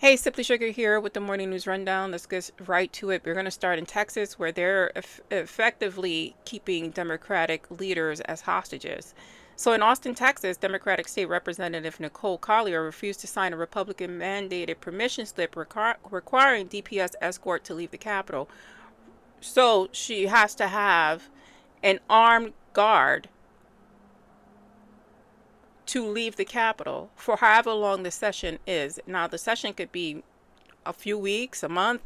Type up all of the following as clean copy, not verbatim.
Hey, Simply Sugar here with the morning news rundown. Let's get right to it. We're going to start in Texas, where they're effectively keeping Democratic leaders as hostages. So, in Austin, Texas, Democratic State Representative Nicole Collier refused to sign a Republican mandated permission slip requiring DPS escort to leave the Capitol. So, she has to have an armed guard to leave the Capitol for however long the session is. Now, the session could be a few weeks, a month.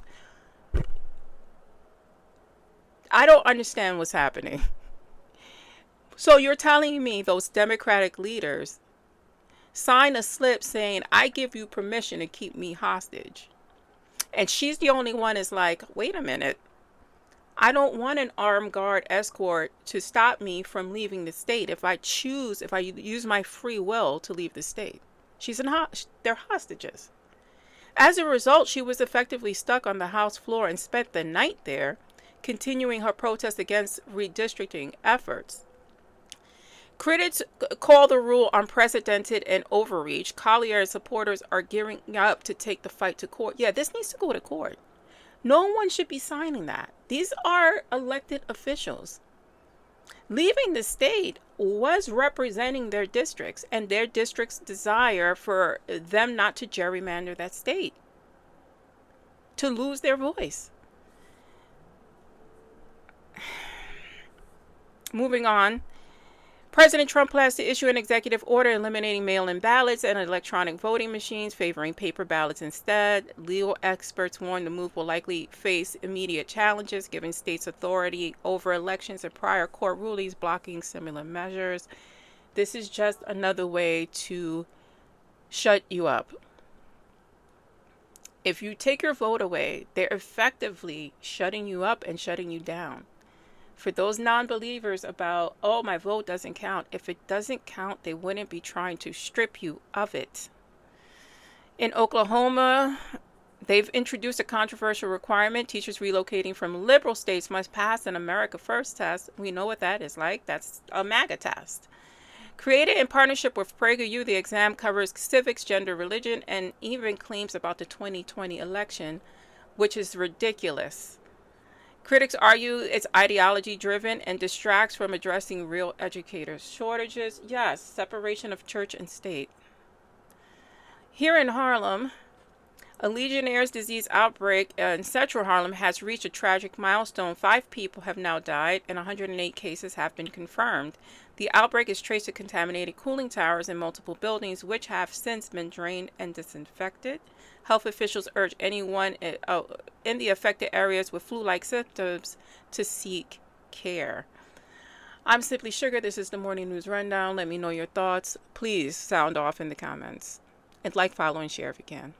I don't understand what's happening. So you're telling me those Democratic leaders sign a slip saying, I give you permission to keep me hostage. And she's the only one is like, wait a minute. I don't want an armed guard escort to stop me from leaving the state if I use my free will to leave the state. They're hostages. As a result, she was effectively stuck on the House floor and spent the night there, continuing her protest against redistricting efforts. Critics call the rule unprecedented and overreach. Collier's supporters are gearing up to take the fight to court. Yeah, this needs to go to court. No one should be signing that. These are elected officials. Leaving the state was representing their districts and their district's desire for them not to gerrymander that state, to lose their voice. Moving on. President Trump plans to issue an executive order eliminating mail-in ballots and electronic voting machines, favoring paper ballots instead. Legal experts warn the move will likely face immediate challenges, giving states authority over elections and prior court rulings blocking similar measures. This is just another way to shut you up. If you take your vote away, they're effectively shutting you up and shutting you down. For those non-believers about, oh, my vote doesn't count, if it doesn't count, they wouldn't be trying to strip you of it. In Oklahoma, they've introduced a controversial requirement. Teachers relocating from liberal states must pass an America First test. We know what that is like. That's a MAGA test. Created in partnership with PragerU, the exam covers civics, gender, religion, and even claims about the 2020 election, which is ridiculous. Critics argue it's ideology-driven and distracts from addressing real educators' shortages. Yes, separation of church and state. Here in Harlem, a Legionnaire's disease outbreak in central Harlem has reached a tragic milestone. 5 people have now died and 108 cases have been confirmed. The outbreak is traced to contaminated cooling towers in multiple buildings, which have since been drained and disinfected. Health officials urge anyone in the affected areas with flu-like symptoms to seek care. I'm Simply Sugar. This is the Morning News Rundown. Let me know your thoughts. Please sound off in the comments. And like, follow, and share if you can.